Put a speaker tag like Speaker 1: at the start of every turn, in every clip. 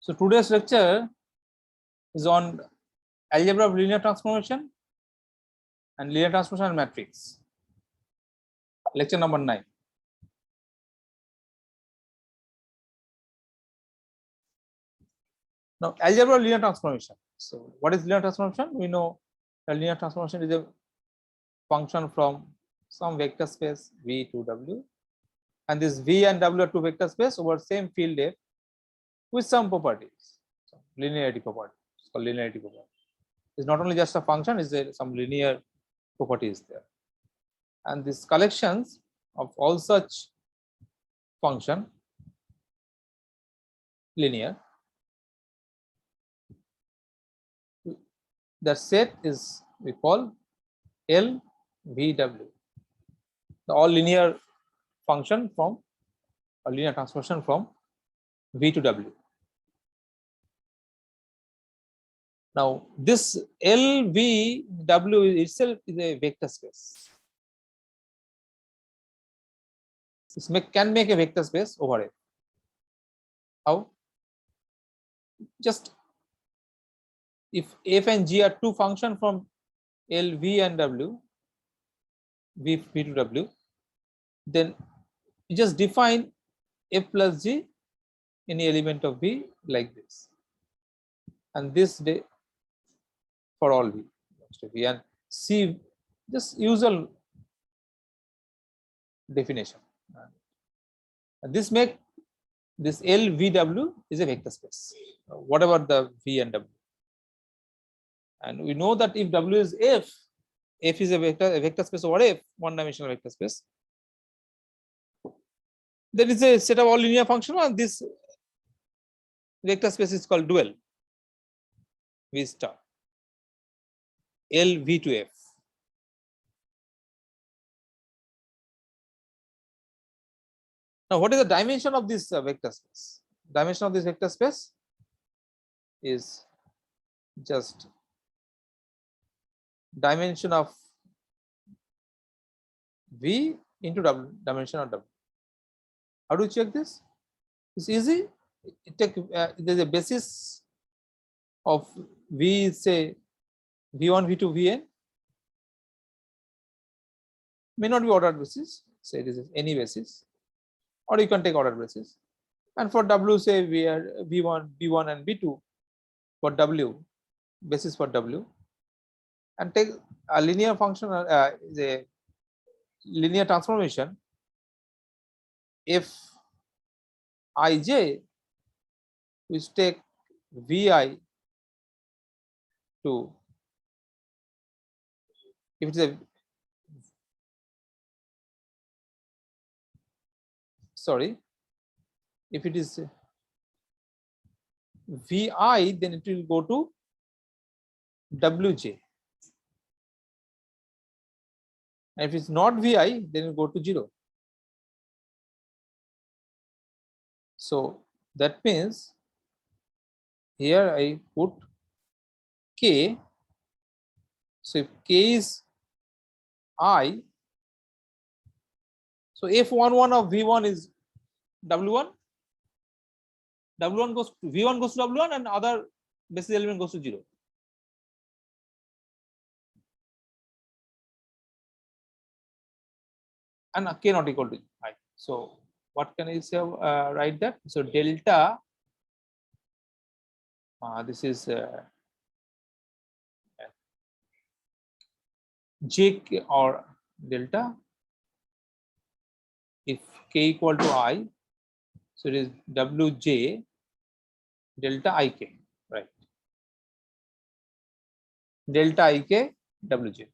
Speaker 1: So today's lecture is on algebra of linear transformation and linear transformation matrix. Lecture number 9. Now, algebra of linear transformation. So, what is linear transformation? We know that linear transformation is a function from some vector space V to W, and this V and W are two vector space over same field F with some properties, some linearity property. It's called linearity property. It's not only just a function; is there some linear properties there, and these collections of all such function linear. The set is we call LVW, the all linear function from a linear transformation from V to W. Now, this LVW itself is a vector space. This can make a vector space over it. How? Just if F and G are two functions from L, V and W, V to W, then you just define F plus G any element of V like this, and this day for all V and C, just usual definition. And this make this LVW is a vector space, whatever the V and W. And we know that if W is F is a vector space over F, one-dimensional vector space, there is a set of all linear functions, and this vector space is called dual V star L V to F. Now, what is the dimension of this vector space? Dimension of this vector space is just dimension of V into W, dimension of W. How do you check this? It's easy. There's a basis of V, say V1, V2, Vn. May not be ordered basis, say this is any basis, or you can take ordered basis. And for W, say we are V1, B1 and B2 for W, basis for W, and take a linear function, the linear transformation F ij, which take Vi to, if it's a if it is Vi, then it will go to Wj. And if it's not Vi, then it will go to 0. So that means here I put K. So if K is I, so F11 of V1 is W1. W1 goes to V1 goes to W1, and other basis element goes to 0. And K not equal to I. So what can I say? Write that. So delta. This is J or delta. If K equal to I, so it is Wj delta Ik, right? Delta Ik Wj.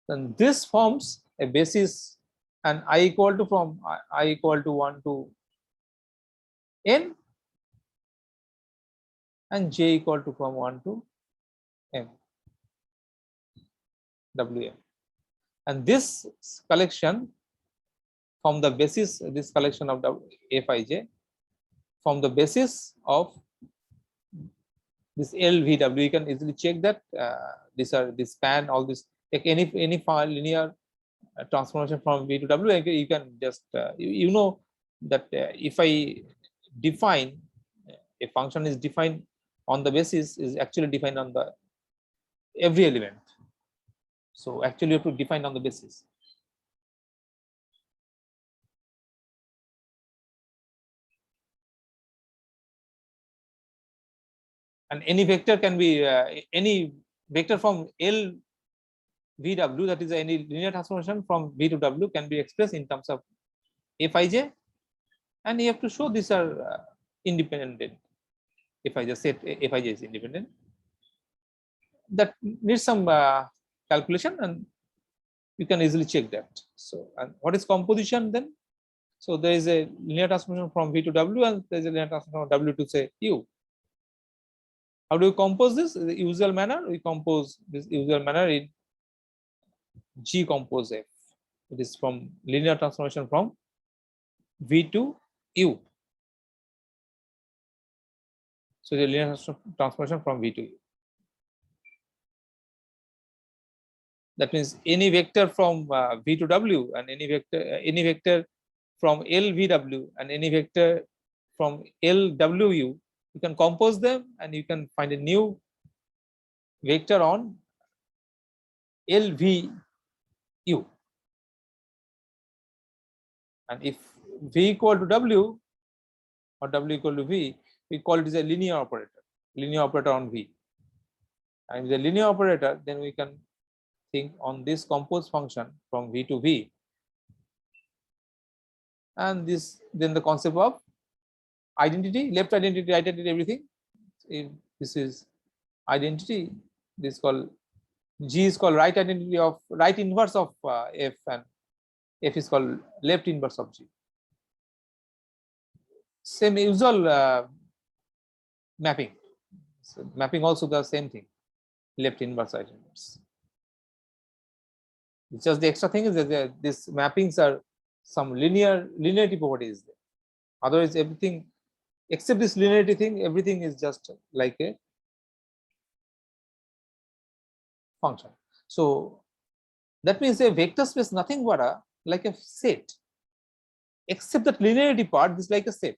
Speaker 1: Then this forms a basis, and I equal to from I equal to 1 to n, and j equal to from 1 to m, Wm. And this collection from the basis, this collection of Fij from the basis of this LVW, you can easily check that this span, all this, take any linear transformation from V to W, you can just you know that if I define a function is defined on the basis is actually defined on the every element. So actually you have to define on the basis. And any vector can be any vector from L VW, that is any linear transformation from V to W, can be expressed in terms of Fij, and you have to show these are independent. Fij set Fij is independent. That needs some calculation, and you can easily check that. So, and what is composition then? So there is a linear transformation from V to W, and there is a linear transformation from W to say U. How do you compose this? In the usual manner, we compose this usual manner in G compose F. It is from linear transformation from V to U. So the linear transformation from V to U. That means any vector from V to W and any vector from LVW and any vector from LWU, you can compose them and you can find a new vector on LVU. And if V equal to W or W equal to V, we call it as a linear operator on V. And with a linear operator, then we can think on this compose function from V to V. And this, then the concept of identity, left identity, right identity, everything. If this is identity, this is called G is called right identity of right inverse of F, and F is called left inverse of G. Same usual mapping. So mapping also the same thing, left inverse, right inverse. It's just the extra thing is that these mappings are some linearity properties there. Otherwise, everything except this linearity thing, everything is just like a function. So that means a vector space nothing but like a set, except that linearity part is like a set.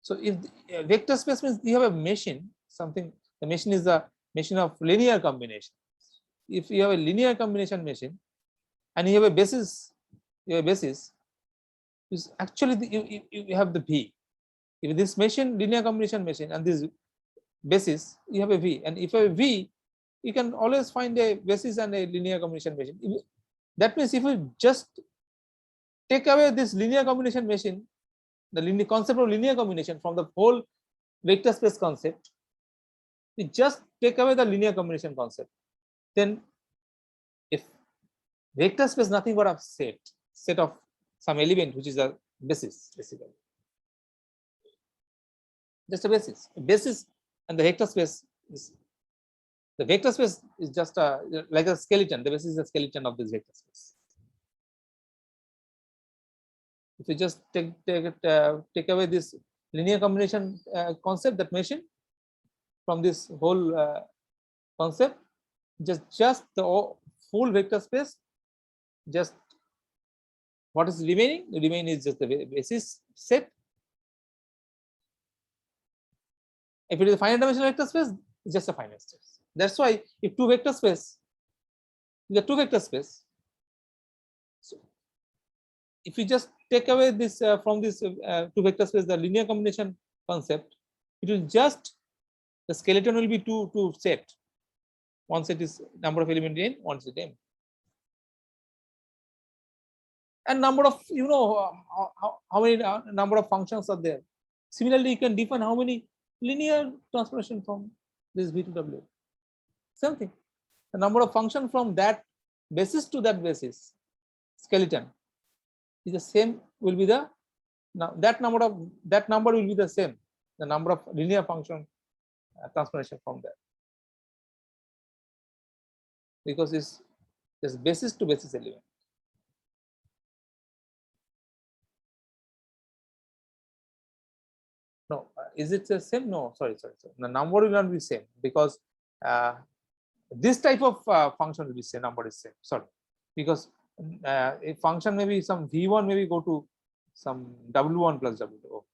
Speaker 1: So if a vector space means you have a machine, something, the machine is a machine of linear combination. If you have a linear combination machine and you have a basis, is actually you have the V. If this machine, linear combination machine, and this basis, you have a V, and if you have a V, you can always find a basis and a linear combination machine. That means if you just take away this linear combination machine, the linear concept of linear combination from the whole vector space concept, we just take away the linear combination concept, then if vector space nothing but a set of some element which is a basis, basically just a basis, and the vector space is just like a skeleton. The basis is a skeleton of this vector space. If you just take away this linear combination concept, that machine, from this whole concept, just the full vector space, just what is remaining? The remaining is just the basis set. If it is a finite dimensional vector space, it's just a finite space. That's why if two vector space, the two vector space. So if you just take away this from this two vector space, the linear combination concept, it will just, the skeleton will be two set. One set is number of element n, one set m, and number of, how many number of functions are there. Similarly, you can define how many linear transformation from this V to W. Same thing. The number of function from that basis to that basis skeleton is the same, will be the, now that number will be the same, the number of linear function transformation from there, because it's just basis to basis element. No, is it the same? No, sorry. The number will not be same, because this type of function will be same, number is same. Sorry, because a function maybe some v1 maybe go to some w1 plus w2. Oh,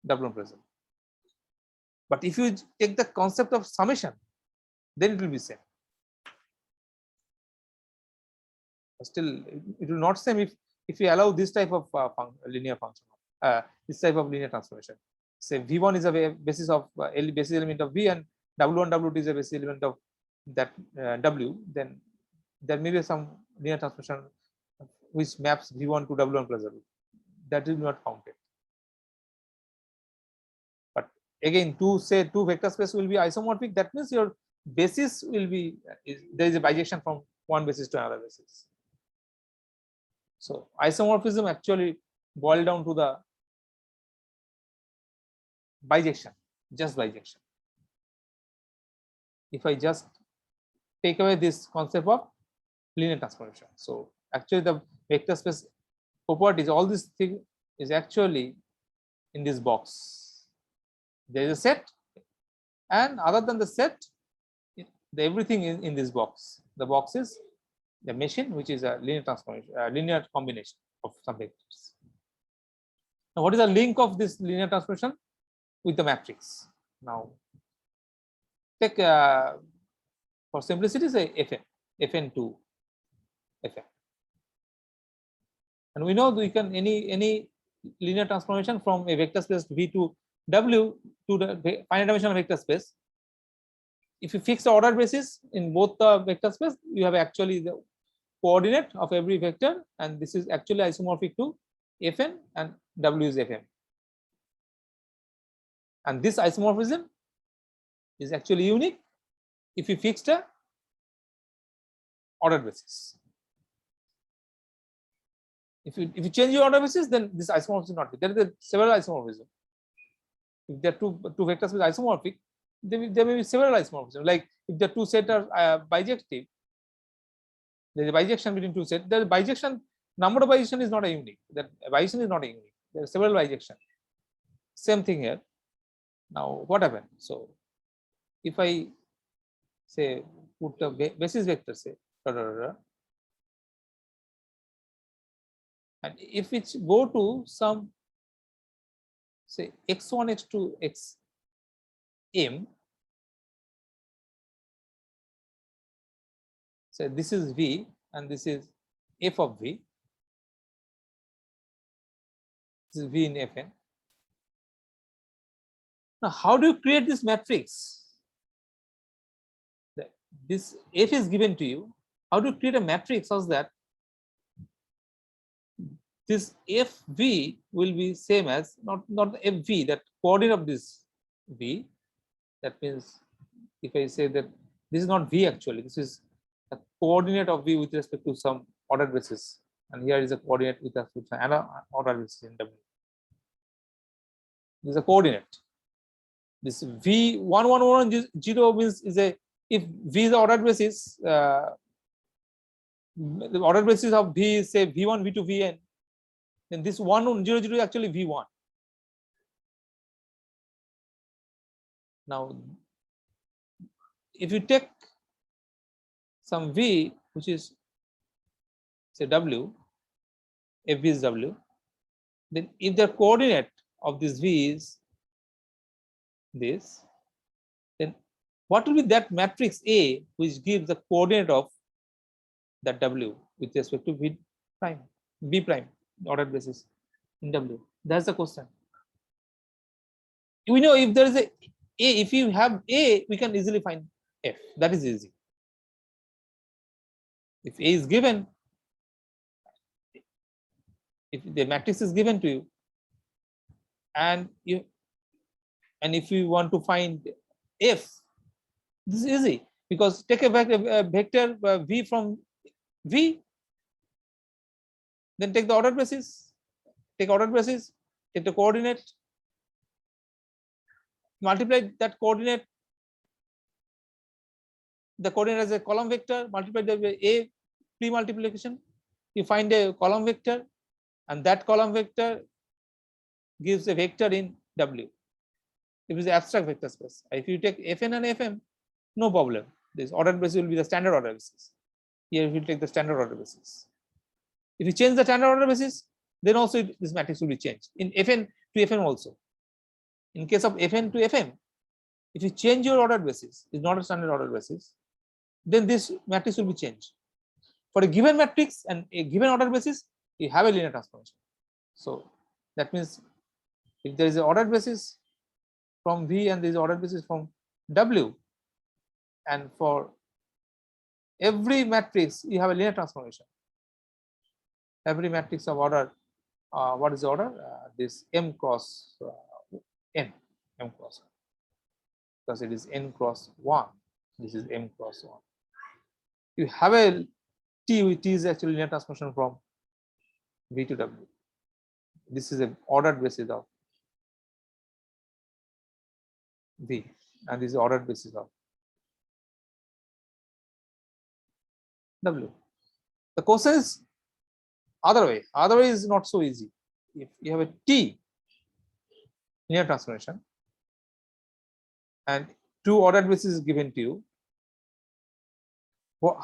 Speaker 1: w1 plus w2. But if you take the concept of summation, then it will be same. Still, it will not same if you allow this type of linear function, this type of linear transformation. Say v1 is a basis of basis element of v, and w1 w2 is a basis element of that w. Then there may be some linear transformation which maps v1 to w1 plus w. That is not counted. But again, to say two vector space will be isomorphic, that means your basis will be there is a bijection from one basis to another basis. So isomorphism actually boil down to the bijection, just bijection. If I just take away this concept of linear transformation, so actually the vector space properties, all this thing is actually in this box. There is a set, and other than the set, everything in this box. The box is the machine, which is a linear transformation, linear combination of some vectors. Now, what is the link of this linear transformation with the matrix? Now, take for simplicity, say fn2 fn, and we know we can any linear transformation from a vector space v to w to the finite dimensional vector space. If you fix the order basis in both the vector space, you have actually the coordinate of every vector, and this is actually isomorphic to fn, and w is fm. And this isomorphism is actually unique if you fix the order basis. If you change your order basis, then this isomorphism is not. There are several isomorphisms. If there are two vectors with isomorphic, there may be several isomorphisms. Like if the two sets are bijective, there is a bijection between two sets. The bijection number of bijection is not a unique. That bijection is not a unique. There are several bijections. Same thing here. Now what happened? So if I say put the basis vector, say and if it go to some say x1 x2 xm, so this is v and this is f of v, this is v in fn. Now how do you create this matrix? This f is given to you. How do you create a matrix such that this fv will be same as not the fv, that coordinate of this v? That means if I say that this is not v, actually this is a coordinate of v with respect to some order basis, and here is a coordinate with respect to another order basis in w. This is a coordinate. This v1110 means is a, if v is the order basis, the order basis of v is say v1 v2 vn, then this 1100 is actually v1. Now if you take some v which is say w, if v is w, then if the coordinate of this v is this, then what will be that matrix A which gives the coordinate of that w with respect to v prime, v prime ordered basis in w? That's the question. We know if there is a if you have A, we can easily find f. That is easy. If A is given, if the matrix is given to you, and if you want to find f, this is easy, because take a vector v from v, then take the order basis, take the coordinate, multiply that coordinate, the coordinate as a column vector, multiply the a pre-multiplication, you find a column vector, and that column vector gives a vector in w. It is abstract vector space. If you take fn and fm, no problem. This order basis will be the standard order basis. Here we will take the standard order basis. If you change the standard order basis, then also this matrix will be changed in Fn to Fm also. In case of Fn to Fm, if you change your order basis, it's not a standard order basis, then this matrix will be changed. For a given matrix and a given order basis, you have a linear transformation. So that means if there is an order basis from V and there is order basis from W, and for every matrix you have a linear transformation. Every matrix of order, what is the order? This M cross N, M cross, because it is N cross 1. This is M cross 1. You have a T, T is actually linear transformation from V to W. This is an ordered basis of V, and this is ordered basis of W. The question is other way. Other way is not so easy. If you have a T linear transformation and two ordered basis is given to you,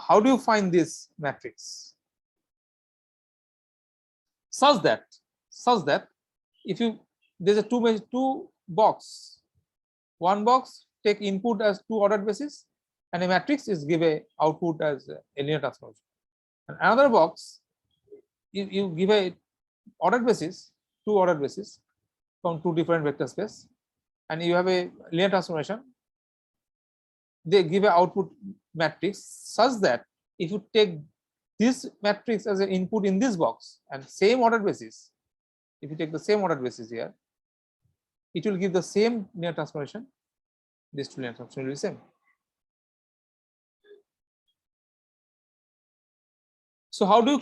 Speaker 1: how do you find this matrix? Such that if you there's a two box, one box take input as two ordered basis, and a matrix is give a output as a linear transformation. And another box, you give a ordered basis, two ordered basis from two different vector space, and you have a linear transformation. They give a output matrix such that if you take this matrix as an input in this box and same ordered basis, if you take the same ordered basis here, it will give the same linear transformation. These two linear transformation will be same. So how do you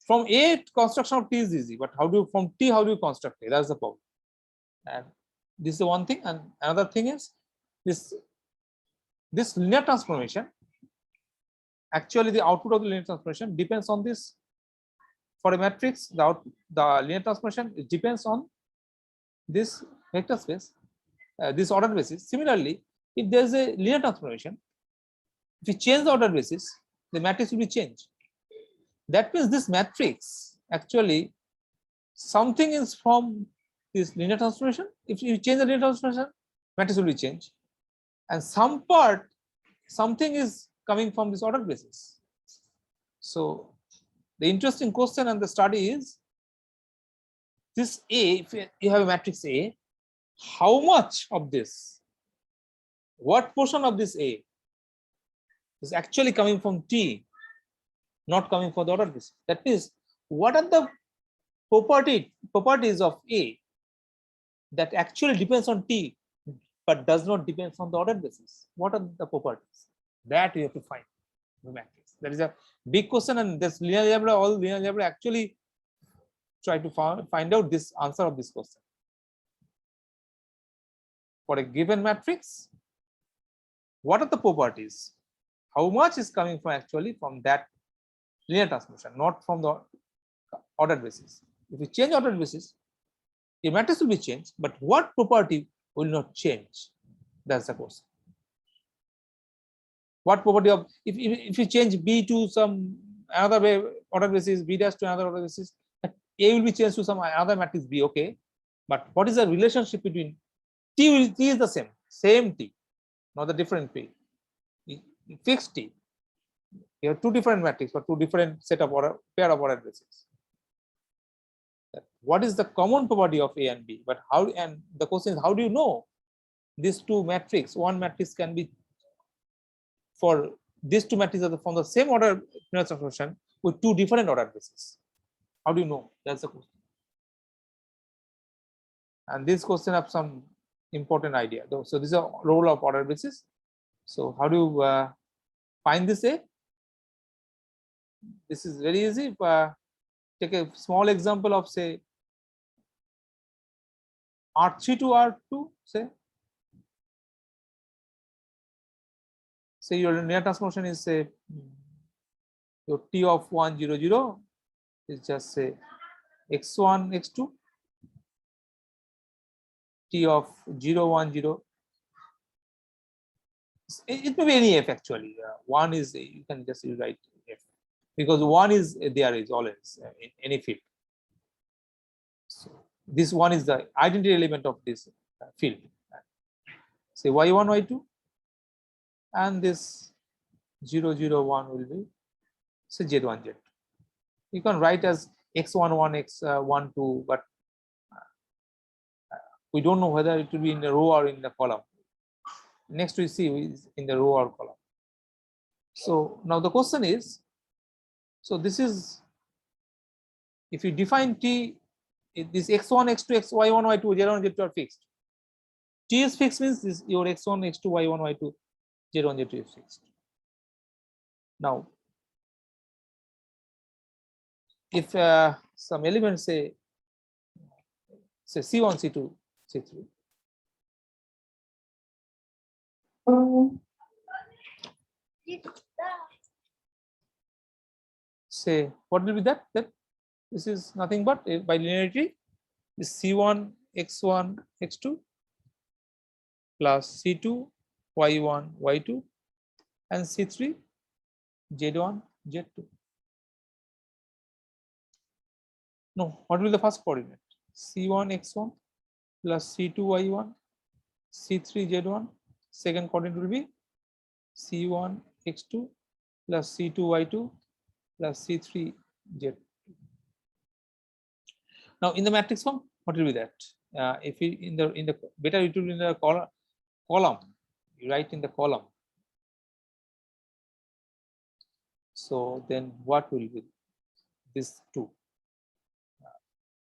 Speaker 1: from A construction of T is easy, but how do you from T how do you construct it? That's the problem. And this is one thing, and another thing is this linear transformation. Actually, the output of the linear transformation depends on this. For a matrix, the linear transformation it depends on this vector space, this order basis. Similarly, if there is a linear transformation, if you change the order basis, the matrix will be changed. That means this matrix actually something is from this linear transformation. If you change the linear transformation, matrix will be changed, and some part something is coming from this order basis. So the interesting question and the study is this A, if you have a matrix A, how much of this, what portion of this A is actually coming from T, not coming from the order basis. That means what are the properties of A that actually depends on T but does not depend on the order basis? What are the properties that you have to find in the matrix? That is a big question, and this linear algebra, all linear algebra actually try to find out this answer of this question. For a given matrix, what are the properties? How much is coming from actually from that linear transformation, not from the ordered basis. If you change ordered basis, your matrix will be changed, but what property will not change? That's the question. What property of if you change B to some another way order basis, B dash to another order basis, A will be changed to some other matrix B, okay. But what is the relationship between T is the same T, not the different P. Fixed T. You have two different matrices for two different set of pair of order bases. What is the common property of A and B? But how, and the question is how do you know these two matrices? One matrix can be for these two matrices from the same order transformation with two different order bases. How do you know? That's the question. And this question have some important idea. So this is a role of order basis. So how do you find this A? This is very easy. Take a small example of say R3 to R2, say your linear transformation is say your T of 1 0 0 is just say x1 x2, T of 0 1 0. It may be any f actually. One is you can just write because one is there is always in any field. So this one is the identity element of this field. Say y1, y2, and this 0, 0, 1 will be say z1, z2. You can write as x11, x12, but we don't know whether it will be in the row or in the column. Next we see is in the row or column. So now the question is, so this is, if you define T, this x1, x2, y1, y2, z1, z2 are fixed. T is fixed means this your x1, x2, y1, y2, z1, z2 is fixed. Now, if some elements say C1, C2, C3. Say what will be that? That this is nothing but by linearity is C1, x1, x2 plus C2, y1, y2 and C3, z1, z2. No, what will be the first coordinate? C1, x1 plus C2, y1, C3, z1. Second coordinate will be C1, x2 plus C2, y2 plus C3, z2. Now in the matrix form, what will be that? If you in the better it will be in the column, you write in the column. So then what will be this 2?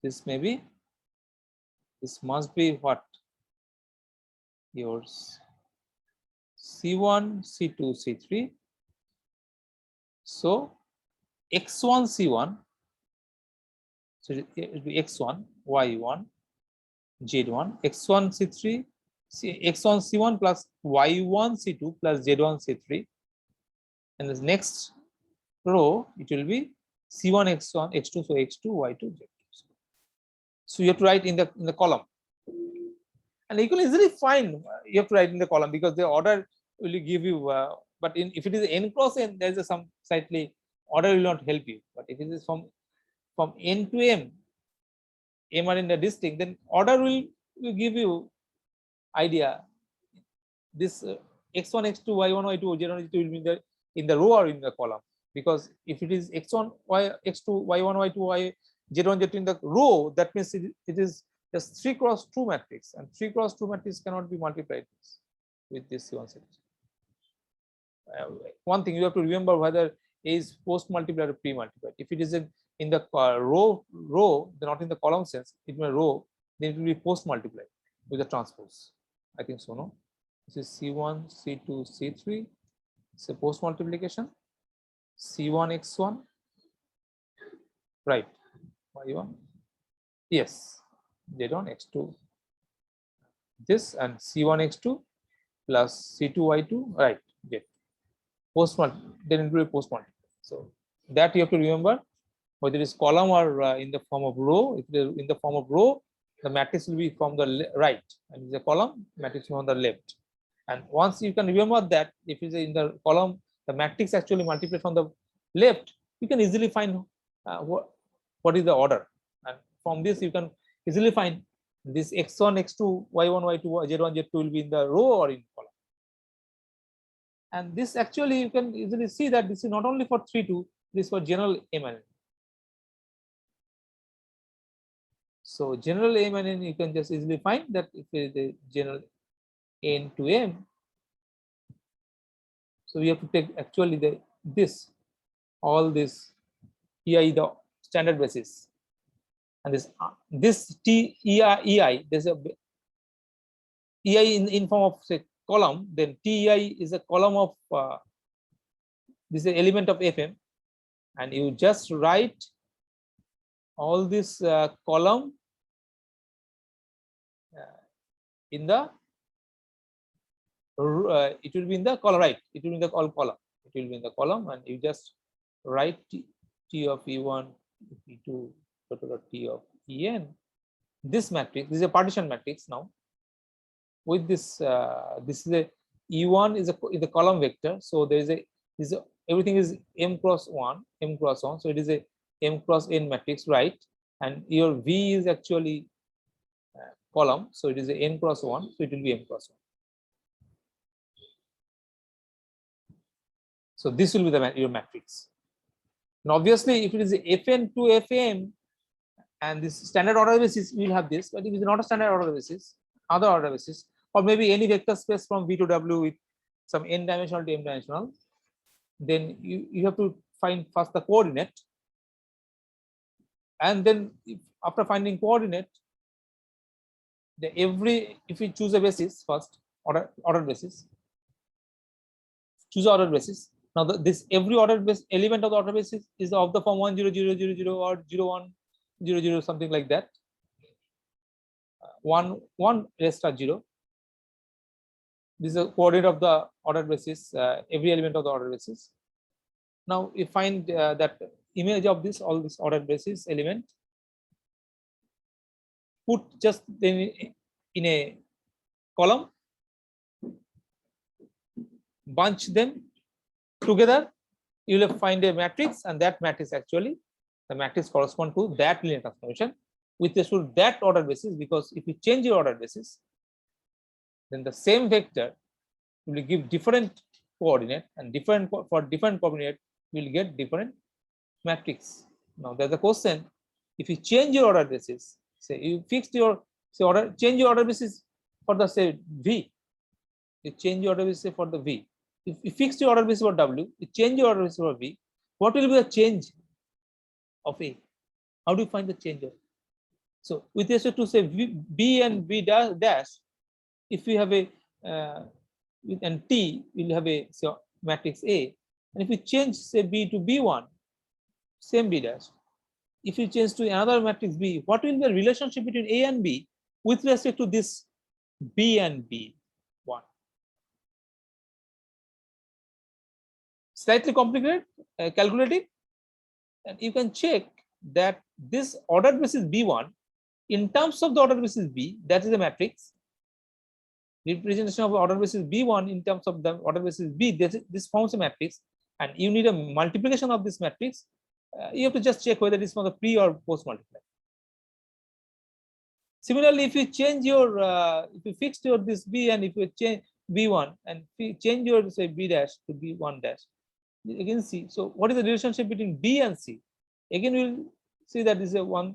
Speaker 1: This may be, this must be what? Yours C1, C2, C3. So x1, C1. So it will be x1, y1, z1, x1, c3, x1, c1 plus y1, c2 plus z1, c3. And the next row, it will be c1, x1, x2, so x2, y2, z2. So you have to write in the column. And you can easily find, you have to write in the column because the order will give you, but if it is n cross n, there is some slightly order will not help you. But if it is from n to m, m are in the distinct, then order will give you idea. This x1, x2, y1, y2, z1, z2 will be in the row or in the column. Because if it is x1, x2, y1, y2, z1, z2 in the row, that means it is just 3 cross 2 matrix, and 3 cross 2 matrix cannot be multiplied with this C1 series. One thing you have to remember whether A is post multiplied or pre multiplied. If it is in the row, not in the column sense, it may row, then it will be post multiplied with the transpose. I think so, no? This is C1, C2, C3. It's a post multiplication. C1, X1, right? Y1, yes. Z1, X2. This and C1, X2 plus C2, Y2, right? Get post multiplied, then it will be post multiplied. So that you have to remember, whether it is column or in the form of row. If it is in the form of row, the matrix will be from the right, and the column matrix from the left. And once you can remember that, if it is in the column, the matrix actually multiplied from the left, you can easily find what is the order. And from this, you can easily find this x1, x2, y1, y2, z1, z2 will be in the row or in column. And this actually you can easily see that this is not only for 3 2, this is for general M and N. So general M and N, you can just easily find that if it is the general N to M. So we have to take actually all this EI the standard basis, and this T EI there's a EI in form of say column, then TEI is a column of this is an element of FM, and you just write all this column in the it will be in the column, right? It will be in the column. It will be in the column, and you just write T of E1, E2, T of En. This matrix, this is a partition matrix now. With this, this is a E1 is the column vector. So there is a everything is m cross 1, m cross 1. So it is a m cross n matrix, right? And your V is actually column, so it is a n cross 1, so it will be m cross 1. So this will be your matrix. And obviously, if it is a Fn to Fm, and this standard order basis, we will have this. But if it is not a standard order basis, other order basis, or maybe any vector space from V to W with some n dimensional to m dimensional, then you have to find first the coordinate, and then after finding coordinate, if you choose a basis first, order basis, choose order basis. Now this every order base element of the order basis is of the form 1 0 0 0 0 or 0 1 0 0, something like that. 1 1 rest star 0. This is a coordinate of the order basis, every element of the order basis. Now you find that image of this, all this order basis element, put just in a column, bunch them together, you will find a matrix, and that matrix actually, the matrix correspond to that linear transformation with respect to that order basis, because if you change your order basis, then the same vector will give different coordinate, and for different coordinate will get different matrix. Now there's a question: if you change your order basis, say you fixed your change your order basis for the say V, you change your order basis for the V. If you fix your order basis for W, you change your order basis for V. What will be the change of A? How do you find the change of? So with respect to say B and B dash, if we have a and T, we'll have a matrix A, and if we change say B to B1, same B dash. If you change to another matrix B, what will be the relationship between A and B with respect to this B and B1? Slightly complicated, calculative, and you can check that this ordered basis B1 in terms of the ordered basis B, that is the matrix representation of order basis B1 in terms of the order basis B. This forms a matrix, and you need a multiplication of this matrix. You have to just check whether it is from the pre or post multiply. Similarly, if you change your if you fixed your this B, and if you change B1 and change your say B dash to B1 dash, again see. So what is the relationship between B and C? Again we'll see that this is a one.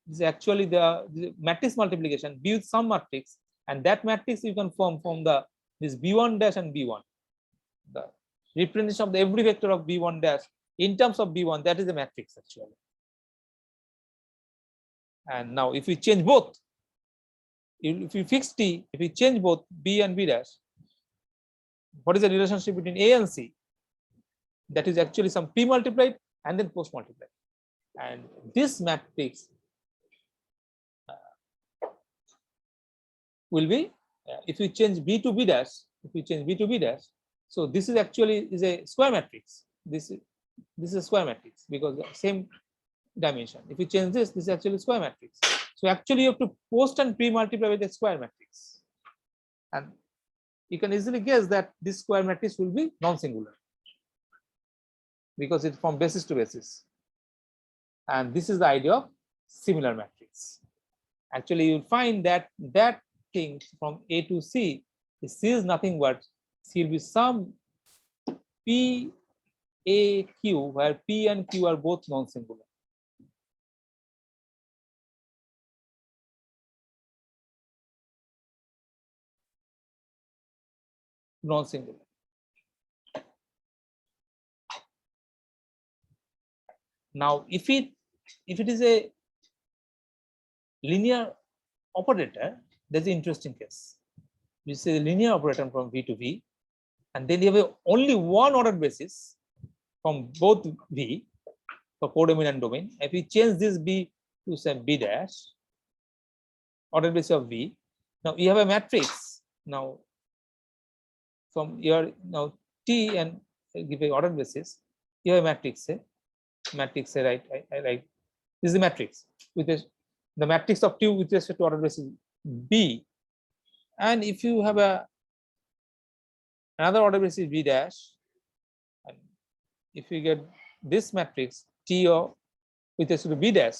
Speaker 1: This is actually the matrix multiplication B with some matrix, and that matrix you can form from the this B1 dash and B1. The representation of every vector of B1 dash in terms of B1, that is the matrix actually. And now if we change both, if we fix T, if we change both B and B dash, what is the relationship between A and C? That is actually some pre multiplied and then post multiplied. And this matrix will be if we change B to B dash, if we change B to B dash, so this is actually is a square matrix. This is a square matrix because the same dimension. If you change this is actually square matrix. So actually you have to post and pre-multiply with a square matrix, and you can easily guess that this square matrix will be non-singular because it's from basis to basis. And this is the idea of similar matrix. Actually, you'll find that that thing from A to C is nothing but C will be some P A Q, where P and Q are both non-singular. Non-singular. Now, if it is a linear operator, there's an interesting case. We say a linear operator from V to V, and then you have only one order basis from both V for codomain and domain. If we change this B to say B dash, order basis of V, now you have a matrix. Now from your now T and give a order basis, you have a matrix. Say right. I write this is the matrix with the matrix of T with respect to order basis B, and if you have another order basis B dash, and if you get this matrix T of with respect to B dash,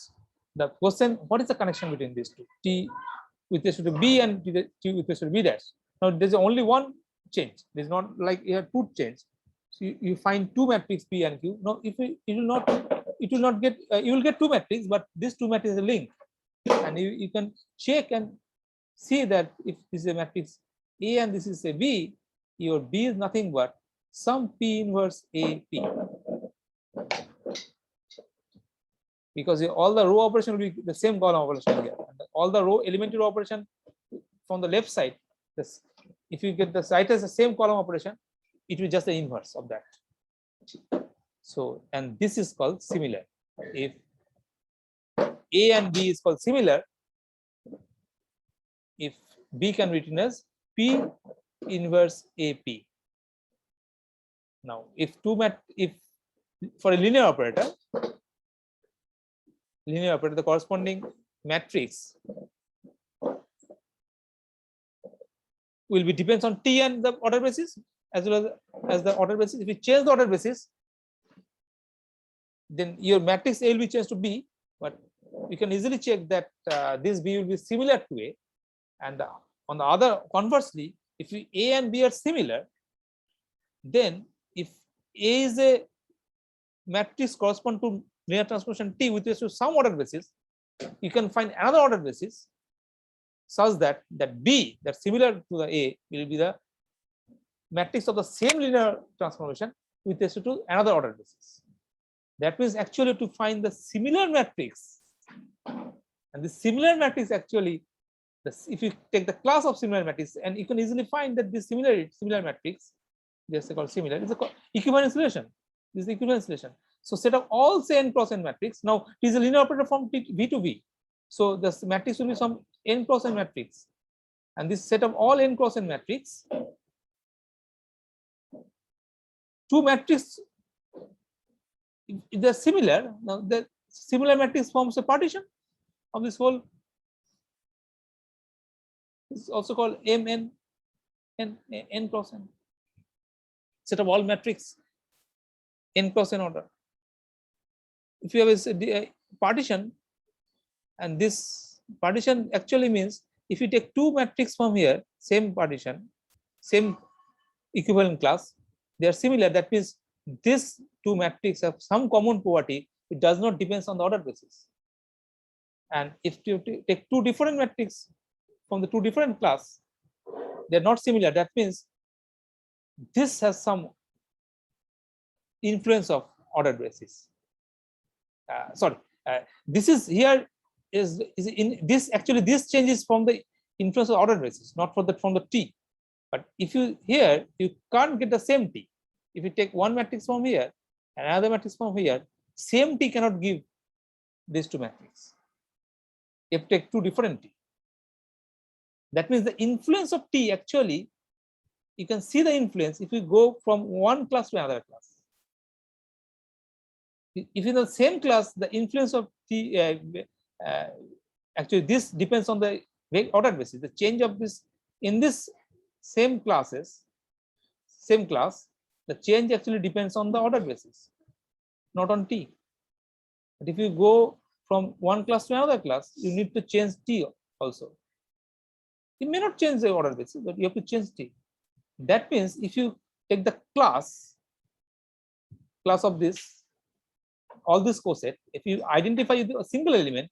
Speaker 1: the question, what is the connection between these two? T with respect to B and T with respect to B dash. Now there's only one change. There's not like you have two change. So you find two matrix P and Q. Now if it will not get you will get two matrices, but these two matrices are linked, and you can check and see that if this is a matrix A and this is a B, your B is nothing but some P inverse A P, because all the row operation will be the same column operation here. And all the row elementary operation from the left side, this, if you get the site as the same column operation, it will be just the inverse of that. So, and this is called similar. If A and B is called similar, if B can be written as P inverse AP. Now, if for a linear operator, the corresponding matrix will be depends on T and the order basis as well as the order basis. If you change the order basis, then your matrix A will be changed to B, but you can easily check that this B will be similar to A, and on the other conversely, if A and B are similar, then if A is a matrix correspond to linear transformation T with respect to some order basis, you can find another order basis such that B that similar to the A will be the matrix of the same linear transformation with respect to another order basis. That means actually to find the similar matrix, and the similar matrix actually, if you take the class of similar matrix, and you can easily find that this similar matrix, just called similar, is a equivalence relation. This is the equivalence relation. So set of all say n cross n matrix. Now it is a linear operator from V to V. So the matrix will be some n cross n matrix, and this set of all n cross n matrix, two matrices, if they're similar, now the similar matrix forms a partition of this whole. This is also called n cross n. Set of all matrix n cross n order. If you have a partition, and this partition actually means if you take two matrix from here, same partition, same equivalent class, they are similar. That means these two matrices have some common property. It does not depend on the order basis. And if you take two different matrices from the two different class, they are not similar. That means this has some influence of order basis. This is here is in this actually this changes from the influence of order basis, not from the T. But if you here you can't get the same T. If you take one matrix from here and another matrix from here, same T cannot give these two matrices. You have to take two different T. That means the influence of T actually, you can see the influence if you go from one class to another class. If in the same class, the influence of T actually this depends on the order basis. The change of this in this same class, the change actually depends on the order basis, not on T. But if you go from one class to another class, you need to change T also. It may not change the order basis, but you have to change T. That means if you take the class of this, all this coset, if you identify a single element,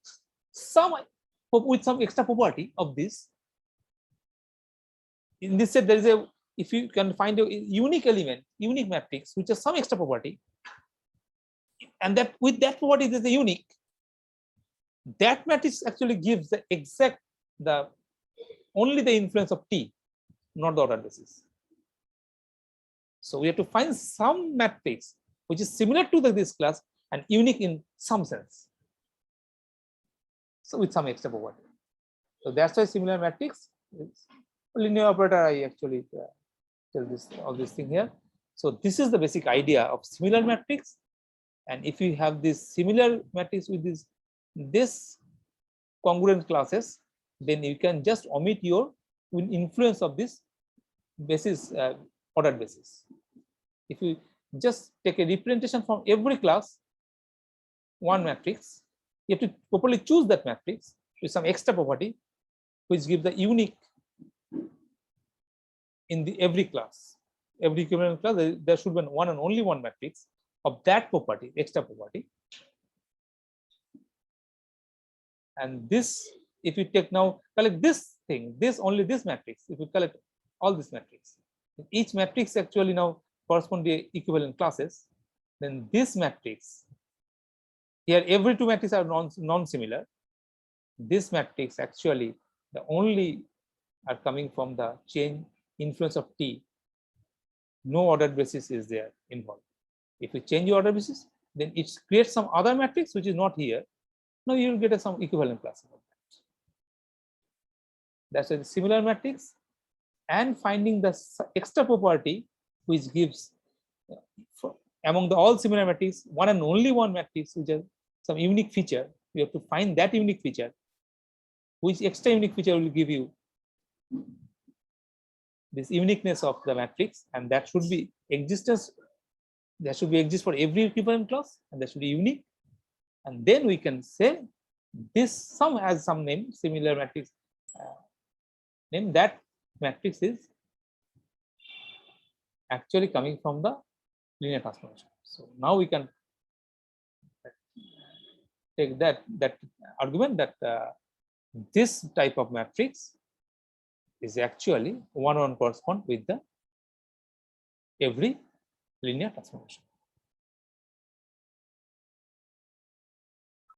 Speaker 1: with some extra property of this, in this set there is a, if you can find a unique element, unique matrix which has some extra property, and that with that property is the unique, that matrix actually gives the exact only the influence of T, not the order basis. So we have to find some matrix which is similar to this class and unique in some sense. So with some extra property. So that's why similar matrix is linear operator. I actually tell this all this thing here. So this is the basic idea of similar matrix. And if you have this similar matrix with this congruent classes, then you can just omit your influence of this basis order basis. If you just take a representation from every class, one matrix. You have to properly choose that matrix with some extra property, which gives the unique in the every class. Every equivalent class, there should be one and only one matrix of that property, extra property. And this, if you take now, collect this thing, only this matrix, if you collect all this matrix, each matrix actually now correspond to equivalent classes, then this matrix, here every two matrices are non-similar. This matrix actually, the only are coming from the change influence of T. No ordered basis is there involved. If you change your order basis, then it creates some other matrix which is not here. Now you will get some equivalent class. That's a similar matrix, and finding the extra property which gives among the all similar matrix one and only one matrix which has some unique feature. You have to find that unique feature, which extra unique feature will give you this uniqueness of the matrix, and that should be existence. There should be exist for every equivalent class, and that should be unique. And then we can say this sum has some name, similar matrix name, that matrix is actually coming from the linear transformation. So now we can take that argument that this type of matrix is actually one correspond with the every linear transformation.